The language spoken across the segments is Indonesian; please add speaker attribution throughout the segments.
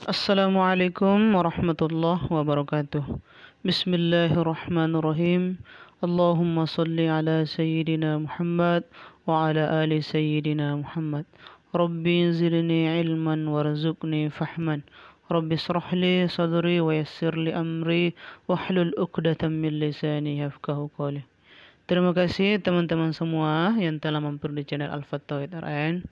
Speaker 1: Assalamualaikum warahmatullahi wabarakatuh. Bismillahirrahmanirrahim. Allahumma salli ala Sayyidina Muhammad wa ala ali Sayyidina Muhammad. Rabbi zidni ilman warzuqni fahman. Rabbi israh li sadri wa yassir li amri wahlul 'uqdatam min lisani yafqahu qawli. Terima kasih teman-teman semua yang telah mampir di channel Al-Fatawid RN.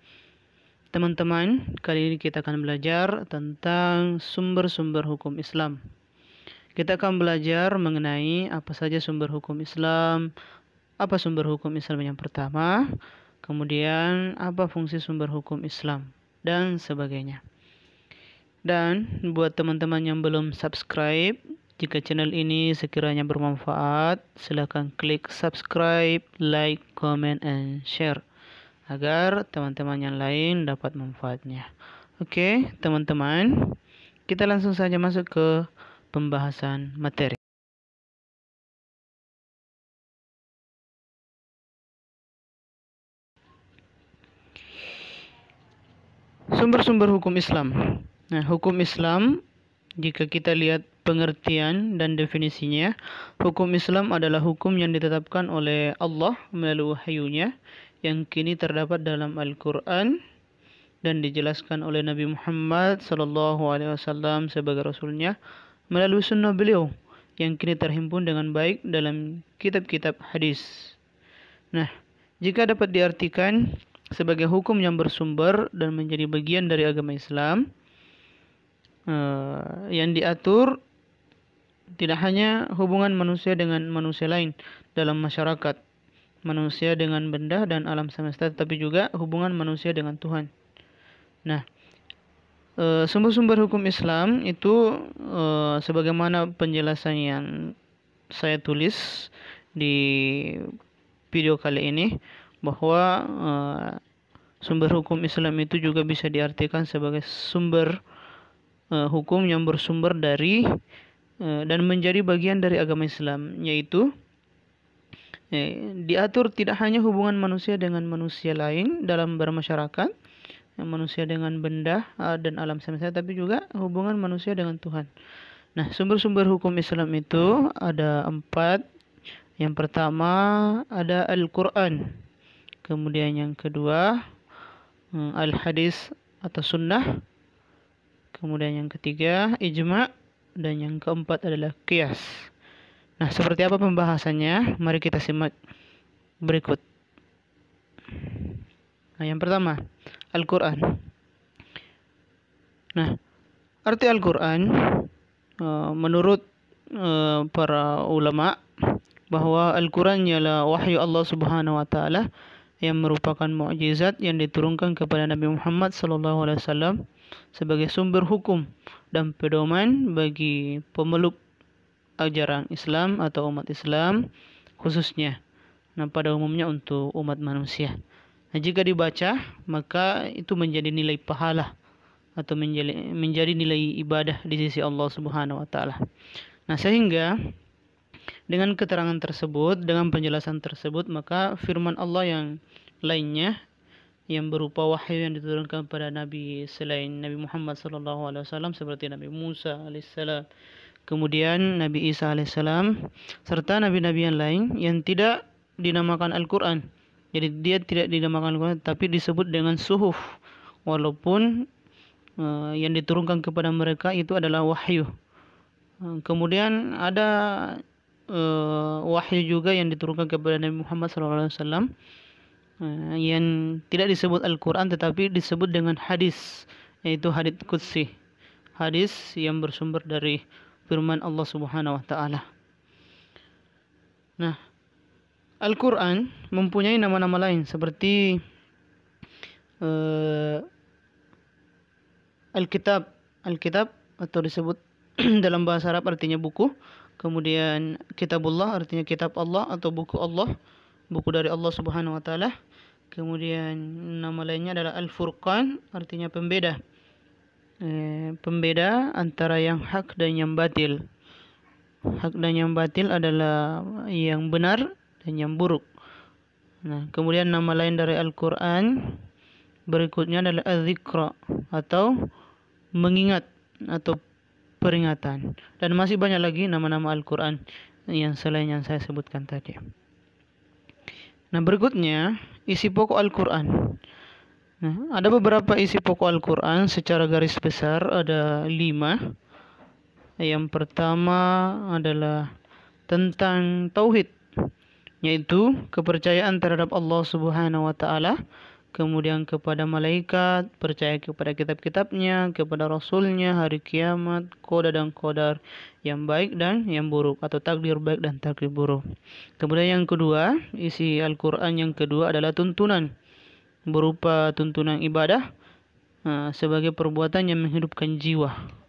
Speaker 1: Teman-teman, kali ini kita akan belajar tentang sumber-sumber hukum Islam. Kita akan belajar mengenai apa saja sumber hukum Islam, apa sumber hukum Islam yang pertama, kemudian apa fungsi sumber hukum Islam, dan sebagainya. Dan buat teman-teman yang belum subscribe, jika channel ini sekiranya bermanfaat, silakan klik subscribe, like, comment, and share agar teman-teman yang lain dapat manfaatnya. Oke, teman-teman, kita langsung saja masuk ke pembahasan materi. Sumber-sumber hukum Islam. Nah, hukum Islam, jika kita lihat pengertian dan definisinya, hukum Islam adalah hukum yang ditetapkan oleh Allah melalui wahyunya yang kini terdapat dalam Al-Quran dan dijelaskan oleh Nabi Muhammad SAW sebagai Rasulnya melalui sunnah beliau yang kini terhimpun dengan baik dalam kitab-kitab hadis. Nah, jika dapat diartikan sebagai hukum yang bersumber dan menjadi bagian dari agama Islam, yang diatur tidak hanya hubungan manusia dengan manusia lain dalam masyarakat, manusia dengan benda dan alam semesta, tetapi juga hubungan manusia dengan Tuhan. Nah, sumber-sumber hukum Islam itu sebagaimana penjelasan yang saya tulis di video kali ini, bahwa sumber hukum Islam itu juga bisa diartikan sebagai sumber hukum yang bersumber dari dan menjadi bagian dari agama Islam, yaitu diatur tidak hanya hubungan manusia dengan manusia lain dalam bermasyarakat, manusia dengan benda dan alam semesta, tapi juga hubungan manusia dengan Tuhan. Nah, sumber-sumber hukum Islam itu ada 4. Yang pertama ada Al-Quran, kemudian yang kedua Al-Hadis atau Sunnah, kemudian yang ketiga Ijma', dan yang keempat adalah Qiyas. Nah, seperti apa pembahasannya? Mari kita simak berikut. Nah, yang pertama, Al-Quran. Nah, arti Al-Quran menurut para ulama bahwa Al-Quran ialah wahyu Allah Subhanahu wa taala yang merupakan mukjizat yang diturunkan kepada Nabi Muhammad SAW sebagai sumber hukum dan pedoman bagi pemeluk ajaran Islam atau umat Islam khususnya. Nah, pada umumnya untuk umat manusia. Nah, jika dibaca, maka itu menjadi nilai pahala atau menjadi nilai ibadah di sisi Allah Subhanahu wa taala. Nah, sehingga dengan keterangan tersebut, dengan penjelasan tersebut, maka firman Allah yang lainnya yang berupa wahyu yang diturunkan kepada nabi selain Nabi Muhammad SAW seperti Nabi Musa alaihissalam, kemudian Nabi Isa alaihissalam, serta nabi-nabi yang lain yang tidak dinamakan Al-Quran. Jadi dia tidak dinamakan Al-Quran, tapi disebut dengan suhuf, walaupun yang diturunkan kepada mereka itu adalah wahyu. Kemudian ada wahyu juga yang diturunkan kepada Nabi Muhammad SAW yang tidak disebut Al-Quran tetapi disebut dengan hadis, yaitu hadis qudsi, hadis yang bersumber dari firman Allah Subhanahu wa taala. Nah, Al-Quran mempunyai nama-nama lain seperti Alkitab. Alkitab atau disebut dalam bahasa Arab artinya buku. Kemudian Kitabullah artinya kitab Allah atau buku Allah, buku dari Allah Subhanahu wa taala. Kemudian nama lainnya adalah Al-Furqan, artinya pembeda. Pembeda antara yang hak dan yang batil. Hak dan yang batil adalah yang benar dan yang buruk. Nah, kemudian nama lain dari Al-Quran berikutnya adalah Az-Zikra atau mengingat. atau peringatan. Dan masih banyak lagi nama-nama Al-Quran yang selain yang saya sebutkan tadi. Nah, berikutnya isi pokok Al-Quran. Nah, ada beberapa isi pokok Al-Quran secara garis besar ada 5. Yang pertama adalah tentang tauhid, yaitu kepercayaan terhadap Allah Subhanahu wa taala, kemudian kepada malaikat, percaya kepada kitab-kitabnya, kepada rasulnya, hari kiamat, qada dan qadar, yang baik dan yang buruk, atau takdir baik dan takdir buruk. Kemudian yang kedua, isi Al-Quran yang kedua adalah tuntunan, berupa tuntunan ibadah sebagai perbuatan yang menghidupkan jiwa.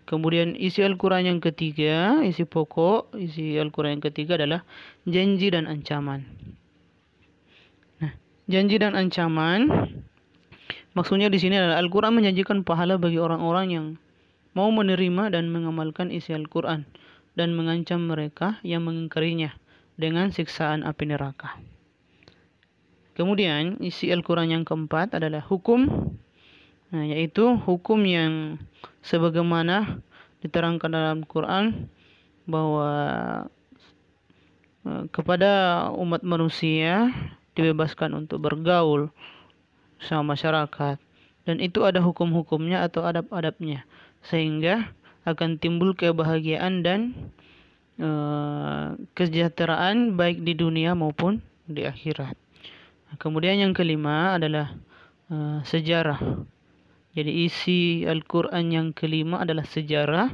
Speaker 1: Kemudian isi Al-Quran yang ketiga, isi pokok isi Al-Quran yang ketiga adalah janji dan ancaman. Nah, janji dan ancaman maksudnya di sini adalah Al-Quran menjanjikan pahala bagi orang-orang yang mau menerima dan mengamalkan isi Al-Quran, dan mengancam mereka yang mengingkarinya dengan siksaan api neraka. Kemudian isi Al-Quran yang keempat adalah hukum, yaitu hukum yang sebagaimana diterangkan dalam Quran bahwa kepada umat manusia dibebaskan untuk bergaul sama masyarakat, dan itu ada hukum-hukumnya atau adab-adabnya, sehingga akan timbul kebahagiaan dan kesejahteraan baik di dunia maupun di akhirat. Kemudian yang kelima adalah sejarah. Jadi isi Al-Quran yang kelima adalah sejarah,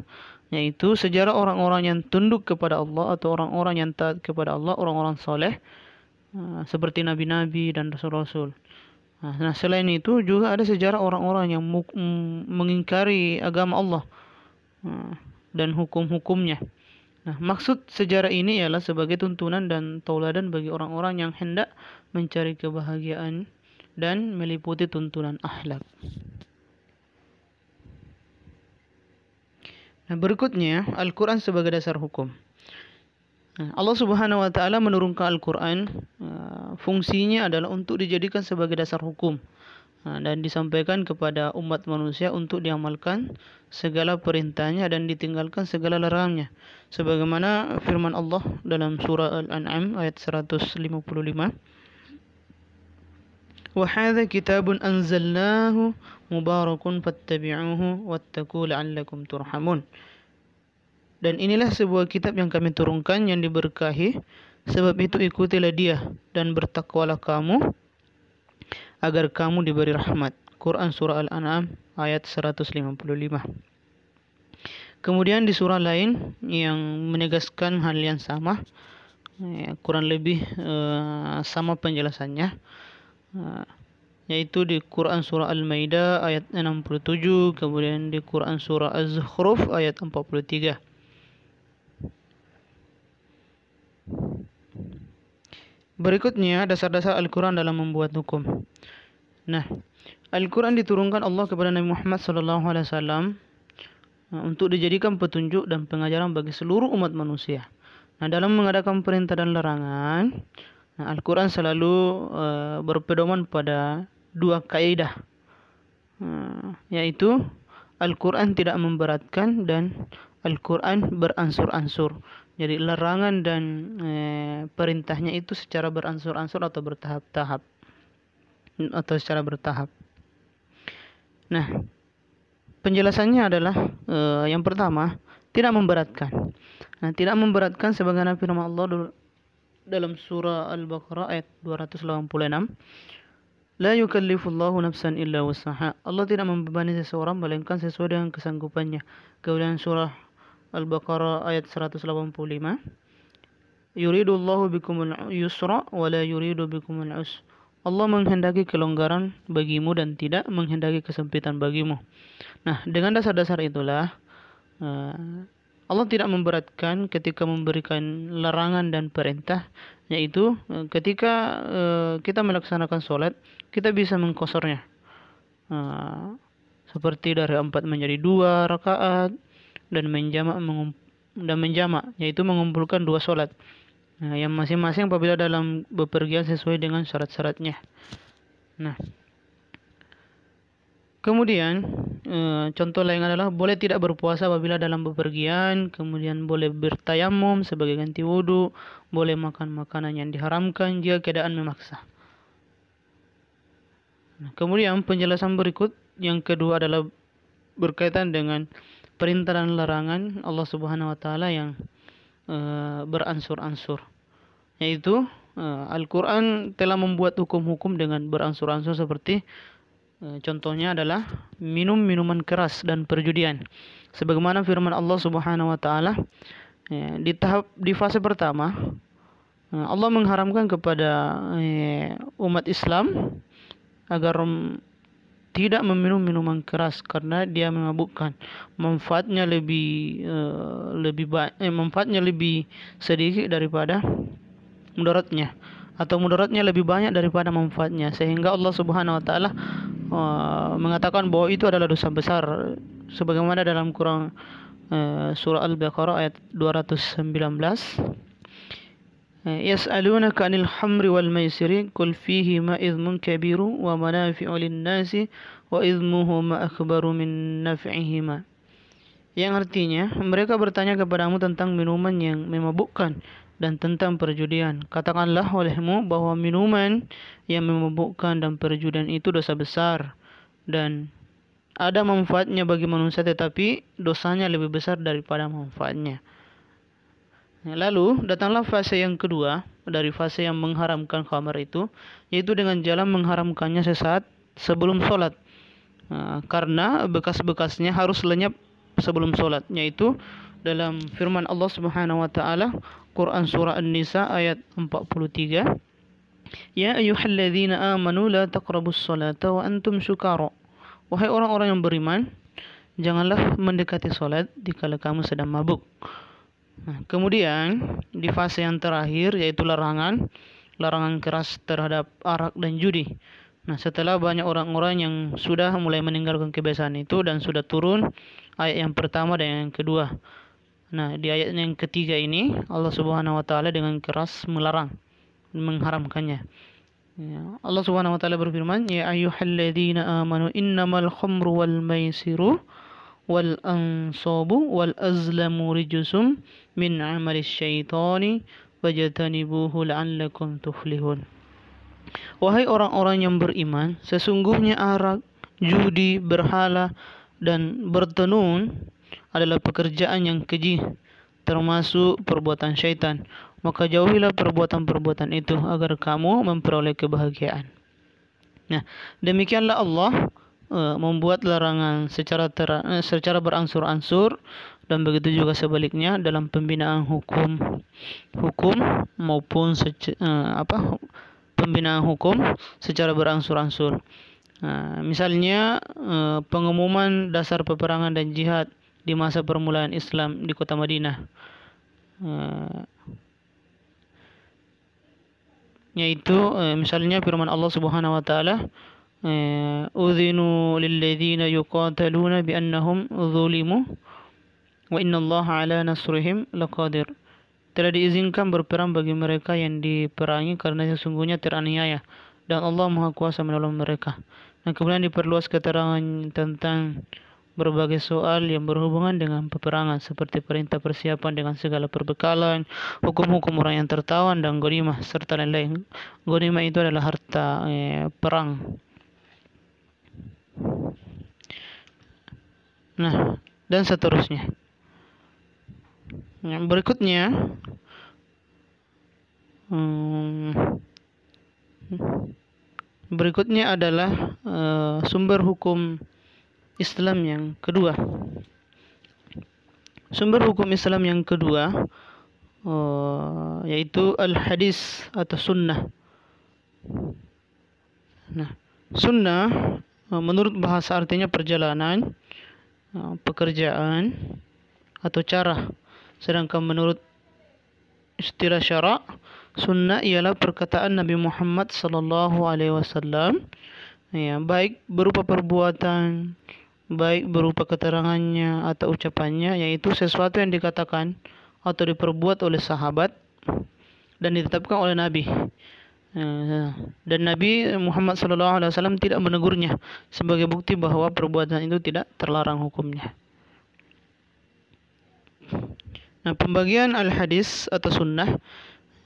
Speaker 1: yaitu sejarah orang-orang yang tunduk kepada Allah atau orang-orang yang taat kepada Allah, orang-orang soleh, seperti nabi-nabi dan rasul-rasul. Nah, selain itu juga ada sejarah orang-orang yang mengingkari agama Allah dan hukum-hukumnya. Nah, maksud sejarah ini ialah sebagai tuntunan dan tauladan bagi orang-orang yang hendak mencari kebahagiaan dan meliputi tuntunan akhlak. Nah, berikutnya Al-Quran sebagai dasar hukum. Nah, Allah Subhanahu wa taala menurunkan Al-Quran, fungsinya adalah untuk dijadikan sebagai dasar hukum, dan disampaikan kepada umat manusia untuk diamalkan segala perintahnya dan ditinggalkan segala larangannya, sebagaimana firman Allah dalam surah Al-An'am ayat 155. Wa hadza kitabun anzalnahu mubarakun fattabi'uhu wattaqu la'allakum turhamun. Dan inilah sebuah kitab yang kami turunkan yang diberkahi, sebab itu ikutilah dia dan bertakwalah kamu agar kamu diberi rahmat. Quran surah Al-An'am ayat 155. Kemudian di surah lain yang menegaskan hal yang sama, kurang lebih sama penjelasannya, yaitu di Quran surah Al-Maidah ayat 67, kemudian di Quran surah Az-Zukhruf ayat 43. Berikutnya dasar-dasar Al-Quran dalam membuat hukum. Nah, Al-Quran diturunkan Allah kepada Nabi Muhammad SAW untuk dijadikan petunjuk dan pengajaran bagi seluruh umat manusia. Nah, dalam mengadakan perintah dan larangan, Al-Quran selalu berpedoman pada dua kaidah, yaitu Al-Quran tidak memberatkan dan Al-Quran beransur-ansur. Jadi larangan dan perintahnya itu secara beransur-ansur atau bertahap-tahap, atau secara bertahap. Nah, penjelasannya adalah yang pertama, tidak memberatkan. Nah, tidak memberatkan sebagaimana firman Allah dalam surah Al-Baqarah ayat 286. La yukallifullahu nafsan illa wus'aha. Allah tidak membebani seseorang melainkan sesuai dengan kesanggupannya. Kemudian surah Al-Baqarah ayat 185. Yuridullahu bikumul yusra wa la yuridu bikumul usra. Allah menghendaki kelonggaran bagimu dan tidak menghendaki kesempitan bagimu. Nah, dengan dasar-dasar itulah Allah tidak memberatkan ketika memberikan larangan dan perintah, yaitu ketika kita melaksanakan sholat, kita bisa mengkosornya, seperti dari 4 menjadi 2 rakaat, dan menjamak, yaitu mengumpulkan 2 sholat, yang masing-masing apabila dalam bepergian sesuai dengan syarat-syaratnya. Nah, Kemudian contoh lain adalah boleh tidak berpuasa apabila dalam bepergian, kemudian boleh bertayamum sebagai ganti wudhu, boleh makan makanan yang diharamkan jika keadaan memaksa. Nah, kemudian penjelasan berikut yang kedua adalah berkaitan dengan perintah dan larangan Allah Subhanahu wa taala yang beransur-ansur, yaitu Al-Quran telah membuat hukum-hukum dengan beransur-ansur seperti contohnya adalah minum minuman keras dan perjudian. Sebagaimana firman Allah Subhanahu wa taala di fase pertama Allah mengharamkan kepada umat Islam agar tidak meminum minuman keras karena dia memabukkan. Manfaatnya manfaatnya lebih sedikit daripada mudaratnya, atau mudaratnya lebih banyak daripada manfaatnya, sehingga Allah Subhanahu wa taala mengatakan bahwa itu adalah dosa besar sebagaimana dalam Quran surah Al-Baqarah ayat 219. Yas'alunaka 'anil khamri wal maisiri qul fihima ithmun kabiru wa manafi'u lin-nasi wa ithmuhuma akbaru min naf'ihima. Yang artinya, mereka bertanya kepadamu tentang minuman yang memabukkan dan tentang perjudian. Katakanlah olehmu bahwa minuman yang memabukkan dan perjudian itu dosa besar dan ada manfaatnya bagi manusia, tetapi dosanya lebih besar daripada manfaatnya. Lalu datanglah fase yang kedua dari fase yang mengharamkan khamar itu, yaitu dengan jalan mengharamkannya sesaat sebelum sholat, karena bekas-bekasnya harus lenyap sebelum sholat, yaitu dalam firman Allah Subhanahu wa taala Quran surah An-Nisa ayat 43, Ya ayyuhalladzina amanu la taqrabus salata wa antum sukara. Wahai orang-orang yang beriman, janganlah mendekati salat dikala kamu sedang mabuk. Nah, kemudian di fase yang terakhir yaitu larangan keras terhadap arak dan judi. Nah, setelah banyak orang-orang yang sudah mulai meninggalkan kebiasaan itu dan sudah turun ayat yang pertama dan yang kedua. Nah, di ayat yang ketiga ini Allah Subhanahu wa taala dengan keras melarang, mengharamkannya. Ya, Allah Subhanahu wa taala berfirman, Ya ayyuhalladzina amanu innamal khamru wal maisiru wal ansabu wal azlamu rijsum min amalis syaitani fajtanibuhu la'allakum tuflihun. Wahai orang-orang yang beriman, sesungguhnya arak, judi, berhala dan bertenun adalah pekerjaan yang keji, termasuk perbuatan syaitan. Maka jauhilah perbuatan-perbuatan itu agar kamu memperoleh kebahagiaan. Nah, demikianlah Allah membuat larangan secara beransur-ansur, dan begitu juga sebaliknya dalam pembinaan hukum maupun pembinaan hukum secara beransur-ansur. Misalnya pengumuman dasar peperangan dan jihad di masa permulaan Islam di kota Madinah, yaitu misalnya firman Allah Subhanahu wa taala, Udhinu lilladzina yuqataluna biannahum zulimu wa innallaha ala nasrihim laqadir. Telah diizinkan berperang bagi mereka yang diperangi karena sesungguhnya teraniaya dan Allah Maha Kuasa menolong mereka. Nah, kemudian diperluas keterangan tentang berbagai soal yang berhubungan dengan peperangan seperti perintah persiapan dengan segala perbekalan, hukum-hukum orang yang tertawan dan ghanimah serta lain-lain. Ghanimah itu adalah harta perang. Nah, dan seterusnya. Yang berikutnya adalah sumber hukum Islam yang kedua. Sumber hukum Islam yang kedua yaitu al-hadis atau sunnah. Nah, sunnah menurut bahasa artinya perjalanan, pekerjaan atau cara. Sedangkan menurut istilah syara, sunnah ialah perkataan Nabi Muhammad sallallahu alaihi wasallam, ya, baik berupa perbuatan, baik berupa keterangannya atau ucapannya, yaitu sesuatu yang dikatakan atau diperbuat oleh sahabat dan ditetapkan oleh Nabi. Dan Nabi Muhammad SAW tidak menegurnya sebagai bukti bahwa perbuatan itu tidak terlarang hukumnya. Nah, pembagian al-hadis atau sunnah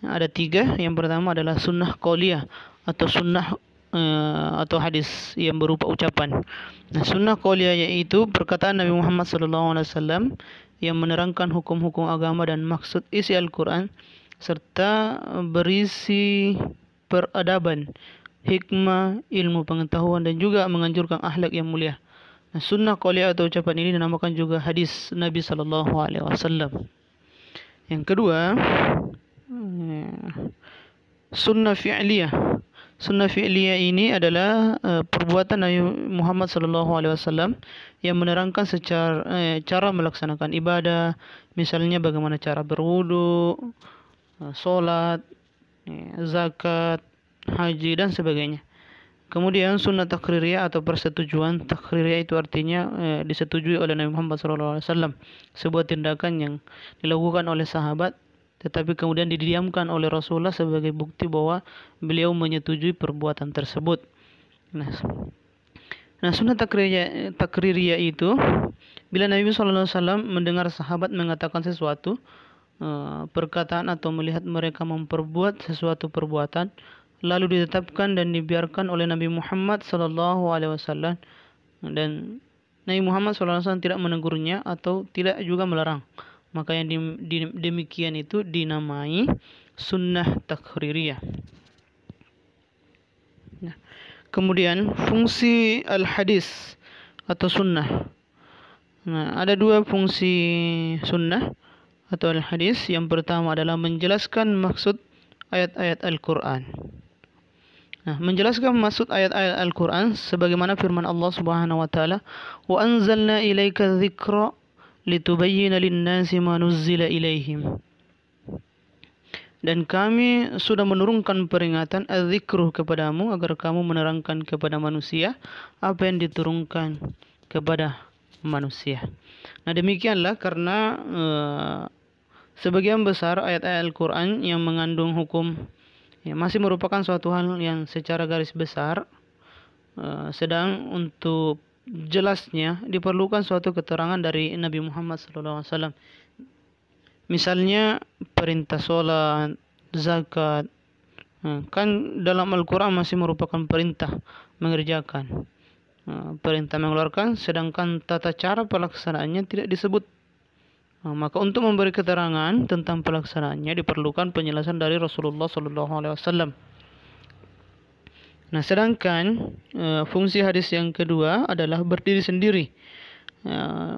Speaker 1: ada 3. Yang pertama adalah sunnah qauliyah atau sunnah atau hadis yang berupa ucapan. Nah, sunnah qauliyah yaitu perkataan Nabi Muhammad SAW yang menerangkan hukum-hukum agama dan maksud isi Al-Quran serta berisi peradaban, hikmah, ilmu pengetahuan dan juga menganjurkan akhlak yang mulia. Nah, sunnah qauliyah atau ucapan ini dinamakan juga hadis Nabi SAW. Yang kedua, sunnah fi'liyah. Sunnah fi'liyah ini adalah perbuatan Nabi Muhammad SAW yang menerangkan secara cara melaksanakan ibadah, misalnya bagaimana cara berwudu, solat, zakat, haji dan sebagainya. Kemudian sunnah takririyah atau persetujuan. Takririyah itu artinya disetujui oleh Nabi Muhammad SAW, sebuah tindakan yang dilakukan oleh sahabat tetapi kemudian didiamkan oleh Rasulullah sebagai bukti bahwa beliau menyetujui perbuatan tersebut. Nah, sunnah takririyah itu bila Nabi SAW mendengar sahabat mengatakan sesuatu, perkataan atau melihat mereka memperbuat sesuatu perbuatan, lalu ditetapkan dan dibiarkan oleh Nabi Muhammad SAW, dan Nabi Muhammad SAW tidak menegurnya atau tidak juga melarang, maka yang demikian itu dinamai sunnah takririyah. Nah, kemudian fungsi al-hadis atau sunnah. Nah, ada 2 fungsi sunnah atau al-hadis. Yang pertama adalah menjelaskan maksud ayat-ayat Al-Quran. Nah, menjelaskan maksud ayat-ayat Al-Quran sebagaimana firman Allah Subhanahu wa taala, "Wa anzalna ilaika dzikra litubayyana lin-nasi ma nuzzila ilaihim." Dan kami sudah menurunkan peringatan az-zikru kepadamu agar kamu menerangkan kepada manusia apa yang diturunkan kepada manusia. Nah, demikianlah karena sebagian besar ayat-ayat Al-Quran yang mengandung hukum masih merupakan suatu hal yang secara garis besar, sedang untuk jelasnya diperlukan suatu keterangan dari Nabi Muhammad SAW. Misalnya perintah sholat, zakat, kan dalam Al-Quran masih merupakan perintah mengerjakan, perintah mengeluarkan, sedangkan tata cara pelaksanaannya tidak disebut. Maka untuk memberi keterangan tentang pelaksanaannya diperlukan penjelasan dari Rasulullah SAW. Nah, sedangkan fungsi hadis yang kedua adalah berdiri sendiri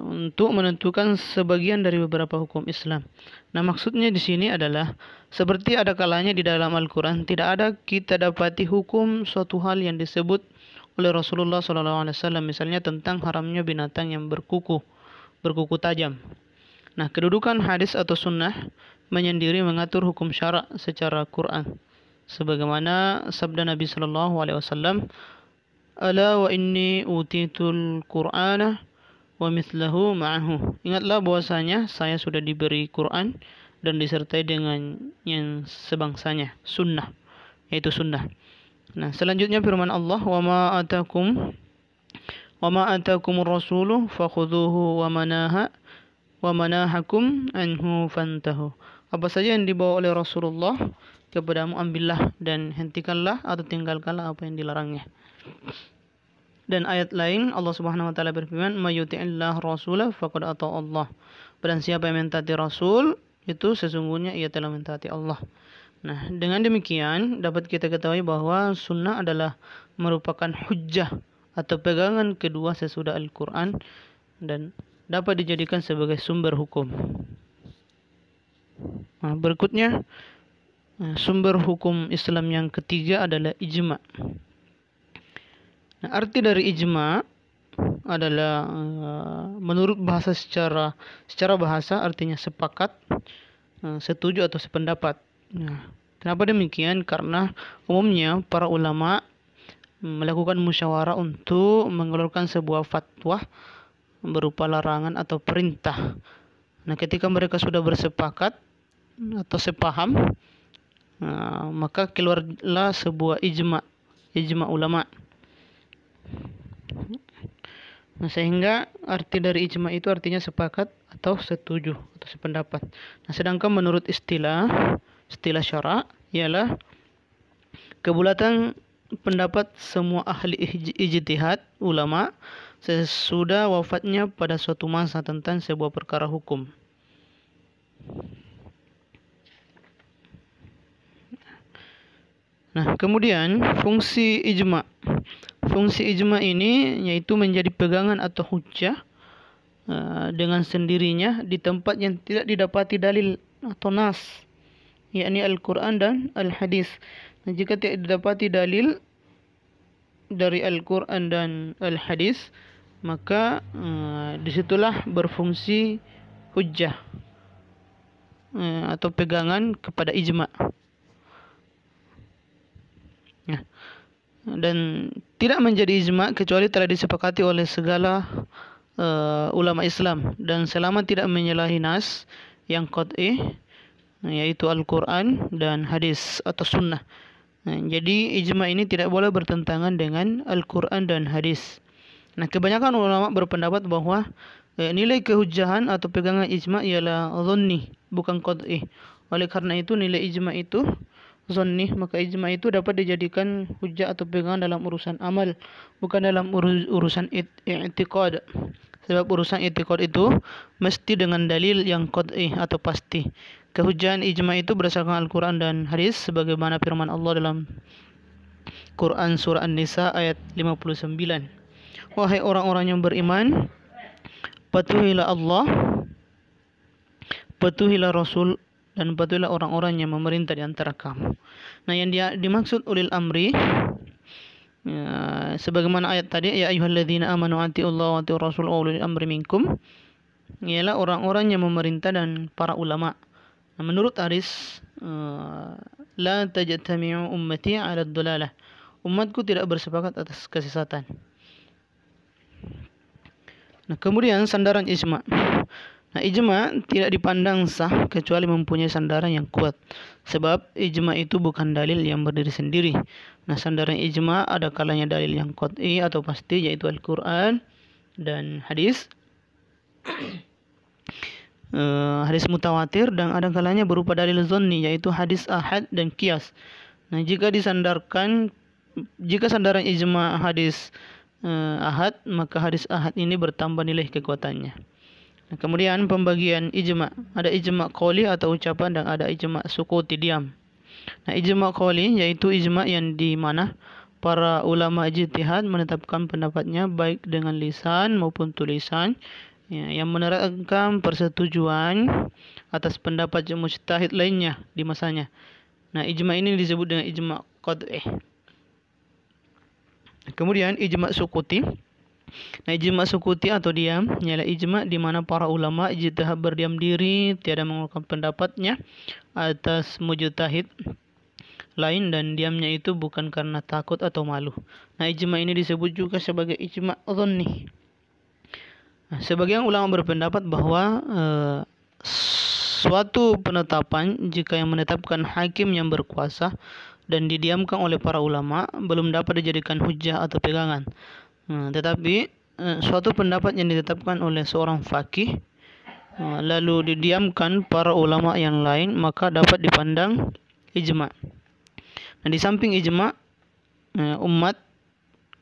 Speaker 1: untuk menentukan sebagian dari beberapa hukum Islam. Nah, maksudnya di sini adalah seperti ada kalanya di dalam Al-Quran tidak ada kita dapati hukum suatu hal yang disebut oleh Rasulullah SAW, misalnya tentang haramnya binatang yang berkuku tajam. Nah, kedudukan hadis atau sunnah menyendiri mengatur hukum syarak secara Quran, sebagaimana sabda Nabi SAW, "Ala wa inni utitul Qur'ana wa mithlahu ma'ahu." Ingatlah bahwasanya saya sudah diberi Quran dan disertai dengan yang sebangsanya, sunnah, yaitu sunnah. Nah, selanjutnya firman Allah, "Wa ma atakumur rasulu fakhudhuhu wa manahakum anhu fantahu." Apa saja yang dibawa oleh Rasulullah kepadamu ambillah dan hentikanlah atau tinggalkanlah apa yang dilarangnya. Dan ayat lain Allah Subhanahu wa taala berfirman, "May yuti'illah rasulah faqad ata'a Allah." Barang siapa yang mentaati Rasul, itu sesungguhnya ia telah mentaati Allah. Nah, dengan demikian dapat kita ketahui bahwa sunnah adalah merupakan hujjah atau pegangan kedua sesudah Al-Quran dan dapat dijadikan sebagai sumber hukum. Nah, berikutnya sumber hukum Islam yang ketiga adalah ijma'. Nah, arti dari ijma' adalah menurut bahasa secara bahasa artinya sepakat, setuju atau sependapat. Nah, kenapa demikian? Karena umumnya para ulama melakukan musyawarah untuk mengeluarkan sebuah fatwa berupa larangan atau perintah. Nah, ketika mereka sudah bersepakat atau sepaham, maka keluarlah sebuah ijma ulama. Nah, sehingga arti dari ijma itu artinya sepakat atau setuju atau sependapat. Nah, sedangkan menurut istilah syara ialah kebulatan pendapat semua ahli ijtihad ulama sesudah wafatnya pada suatu masa tentang sebuah perkara hukum. Nah, kemudian fungsi ijma. Fungsi ijma ini yaitu menjadi pegangan atau hujjah dengan sendirinya di tempat yang tidak didapati dalil atau nas, yakni Al-Quran dan Al-Hadis. Nah, jika tidak didapati dalil dari Al-Quran dan Al-Hadis, maka disitulah berfungsi hujjah atau pegangan kepada ijma. Nah, dan tidak menjadi ijma kecuali telah disepakati oleh segala ulama Islam dan selama tidak menyalahi nas yang qat'i, yaitu Al-Quran dan hadis atau sunnah. Nah, jadi ijma ini tidak boleh bertentangan dengan Al-Quran dan hadis. Nah, kebanyakan ulama berpendapat bahwa nilai kehujahan atau pegangan ijma ialah dhanni, bukan qat'i. Oleh karena itu nilai ijma itu dhanni, maka ijma itu dapat dijadikan hujjah atau pegangan dalam urusan amal, bukan dalam urusan i'tiqad. Sebab urusan i'tiqad itu mesti dengan dalil yang qat'i atau pasti. Kehujahan ijma itu berdasarkan Al-Quran dan hadis sebagaimana firman Allah dalam Quran surah An-Nisa ayat 59. Wahai orang-orang yang beriman, patuhilah Allah, patuhilah Rasul, dan patuhilah orang-orang yang memerintah di antara kamu. Nah, yang dimaksud ulil amri sebagaimana ayat tadi, ya ayyuhalladzina amanu atiullaha wa atiur rasul wa ulil amri minkum, ialah orang-orang yang memerintah dan para ulama. Nah, menurut hadis la tajtami'u ummati 'ala ad-dalalah. Umatku tidak bersepakat atas kesesatan. Nah, kemudian sandaran ijma. Nah, ijma tidak dipandang sah kecuali mempunyai sandaran yang kuat. Sebab ijma itu bukan dalil yang berdiri sendiri. Nah, sandaran ijma ada kalanya dalil yang qat'i atau pasti, yaitu Al-Quran dan hadis. Hadis mutawatir, dan ada kalanya berupa dalil zanni, yaitu hadis ahad dan qiyas. Nah, jika sandaran ijma hadis ahad, maka hadis ahad ini bertambah nilai kekuatannya. Nah, kemudian pembagian ijma, ada ijma qauli atau ucapan dan ada ijma sukuti, diam. Nah, ijma qauli yaitu ijma yang di mana para ulama ijtihad menetapkan pendapatnya baik dengan lisan maupun tulisan, yang menerangkan persetujuan atas pendapat mujtahid lainnya di masanya. Nah, ijma ini disebut dengan ijma qat'i. Kemudian ijma sukuti. Nah, ijma sukuti atau diam ialah ijma di mana para ulama ijtihad berdiam diri, tiada mengeluarkan pendapatnya atas mujtahid lain, dan diamnya itu bukan karena takut atau malu. Nah, ijma ini disebut juga sebagai ijma dhanni. Nah, sebagian ulama berpendapat bahwa suatu penetapan jika yang menetapkan hakim yang berkuasa dan didiamkan oleh para ulama belum dapat dijadikan hujjah atau pegangan. Tetapi suatu pendapat yang ditetapkan oleh seorang faqih lalu didiamkan para ulama yang lain, maka dapat dipandang ijma. Nah, di samping ijma umat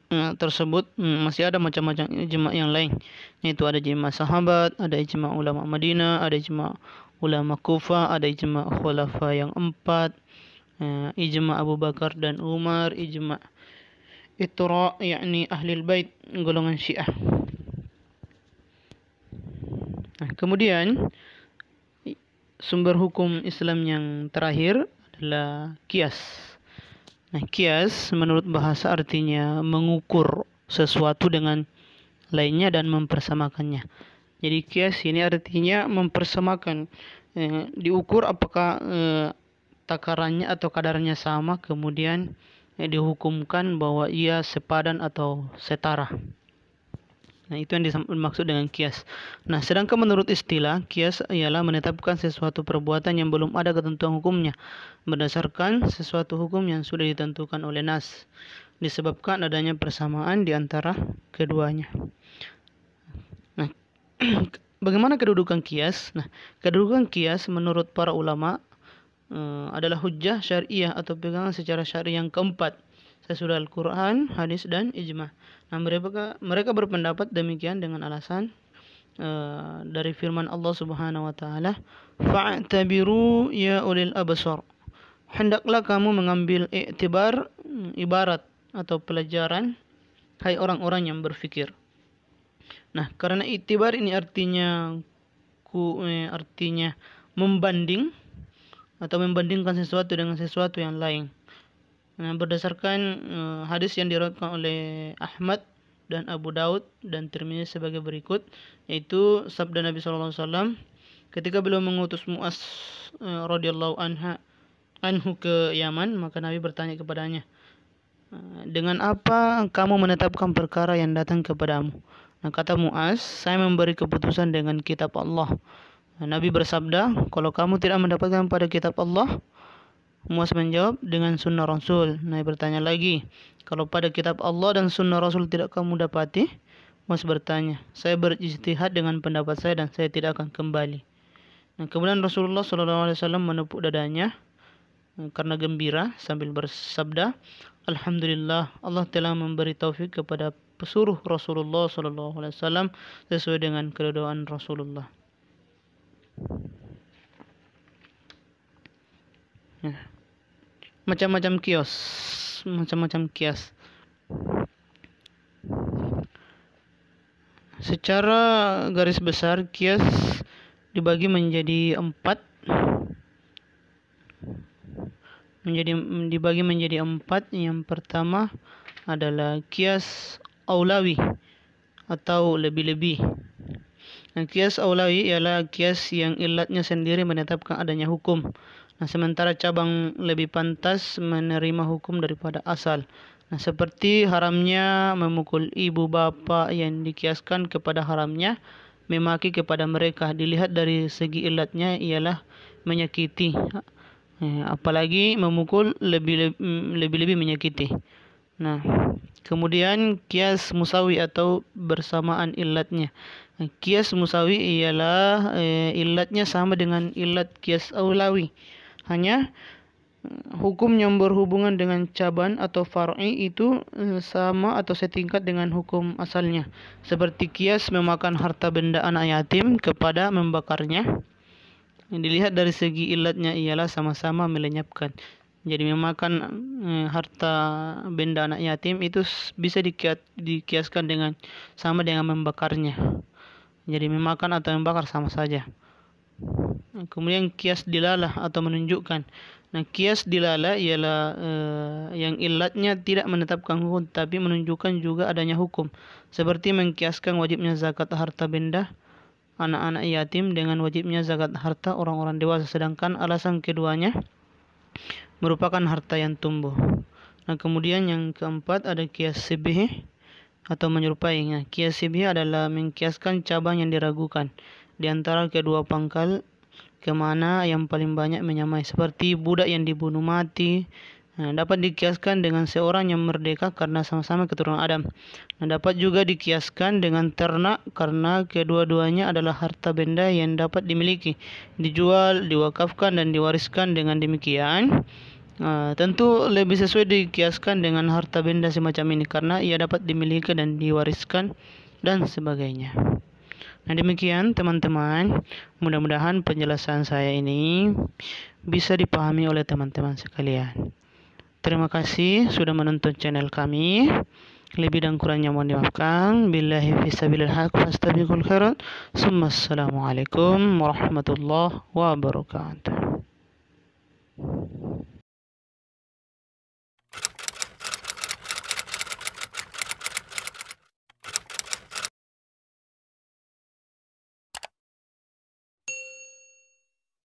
Speaker 1: tersebut masih ada macam-macam ijma yang lain, yaitu ada ijma sahabat, ada ijma ulama Madinah, ada ijma ulama Kufah, ada ijma khulafa yang 4, ijma Abu Bakar dan Umar, ijma Itra, yakni Ahlul Bait, golongan Syiah. Nah, kemudian sumber hukum Islam yang terakhir adalah qiyas. Nah, qiyas menurut bahasa artinya mengukur sesuatu dengan lainnya dan mempersamakannya. Jadi qiyas ini artinya mempersamakan, diukur apakah takarannya atau kadarnya sama, kemudian dihukumkan bahwa ia sepadan atau setara. Nah, itu yang dimaksud dengan kias. Nah, sedangkan menurut istilah, kias ialah menetapkan sesuatu perbuatan yang belum ada ketentuan hukumnya berdasarkan sesuatu hukum yang sudah ditentukan oleh nas, disebabkan adanya persamaan di antara keduanya. Nah, bagaimana kedudukan kias? Nah, kedudukan kias menurut para ulama adalah hujjah syariah atau pegangan secara syar'i yang keempat sesudah Al-Quran, hadis, dan ijma'. Nah, mereka berpendapat demikian dengan alasan dari firman Allah Subhanahu wa taala, "Fa'tabiru ya ulil absar." Hendaklah kamu mengambil iktibar, ibarat atau pelajaran, hai orang-orang yang berfikir. Nah, karena iktibar ini artinya membanding atau membandingkan sesuatu dengan sesuatu yang lain. Nah, berdasarkan hadis yang diriwayatkan oleh Ahmad dan Abu Daud dan Tirmidzi sebagai berikut, yaitu sabda Nabi SAW ketika beliau mengutus Mu'az radhiyallahu anhu ke Yaman, maka Nabi bertanya kepadanya, dengan apa kamu menetapkan perkara yang datang kepadamu? Nah, kata Mu'az, saya memberi keputusan dengan kitab Allah. Nah, Nabi bersabda, kalau kamu tidak mendapatkan pada kitab Allah, Mu'az menjawab dengan sunnah Rasul. Nabi bertanya lagi, kalau pada kitab Allah dan sunnah Rasul tidak kamu dapati? Mu'az bertanya, saya berijtihad dengan pendapat saya dan saya tidak akan kembali. Nah, kemudian Rasulullah SAW menepuk dadanya karena gembira sambil bersabda, Alhamdulillah, Allah telah memberi taufik kepada pesuruh Rasulullah SAW sesuai dengan keridhaan Rasulullah. Ya. Macam-macam kias. Secara garis besar, kias dibagi menjadi empat. Yang pertama adalah kias aulawi atau lebih-lebih. Nah, kias aulawi ialah kias yang ilatnya sendiri menetapkan adanya hukum. Nah, sementara cabang lebih pantas menerima hukum daripada asal. Nah, seperti haramnya memukul ibu bapa yang dikiaskan kepada haramnya memaki kepada mereka. Dilihat dari segi ilatnya ialah menyakiti. Apalagi memukul lebih menyakiti. Nah, kemudian kias musawi atau bersamaan ilatnya. Kias musawi ialah ilatnya sama dengan ilat kias aulawi. Hanya hukum yang berhubungan dengan cabang atau far'i itu sama atau setingkat dengan hukum asalnya. Seperti kias memakan harta benda anak yatim kepada membakarnya. Yang dilihat dari segi ilatnya ialah sama-sama melenyapkan. Jadi memakan harta benda anak yatim itu bisa dikiaskan sama dengan membakarnya. Jadi memakan atau membakar sama saja. Kemudian kias dilalah atau menunjukkan. Nah, kias dilalah ialah yang ilatnya tidak menetapkan hukum tapi menunjukkan juga adanya hukum. Seperti mengkiaskan wajibnya zakat harta benda anak-anak yatim dengan wajibnya zakat harta orang-orang dewasa, sedangkan alasan keduanya merupakan harta yang tumbuh. Nah, kemudian yang keempat ada kias sibih atau menyerupai. Nah, kias sibih adalah mengkiaskan cabang yang diragukan di antara kedua pangkal kemana yang paling banyak menyamai, seperti budak yang dibunuh mati. Nah, dapat dikiaskan dengan seorang yang merdeka karena sama-sama keturunan Adam. Nah, dapat juga dikiaskan dengan ternak karena kedua-duanya adalah harta benda yang dapat dimiliki, dijual, diwakafkan, dan diwariskan. Dengan demikian, tentu lebih sesuai dikiaskan dengan harta benda semacam ini karena ia dapat dimiliki dan diwariskan dan sebagainya. Nah, demikian teman-teman, mudah-mudahan penjelasan saya ini bisa dipahami oleh teman-teman sekalian. Terima kasih sudah menonton channel kami. Lebih dan kurangnya mohon dimaafkan. Billahi fisabilil haq fastabiqul khairat. Assalamualaikum warahmatullahi wabarakatuh.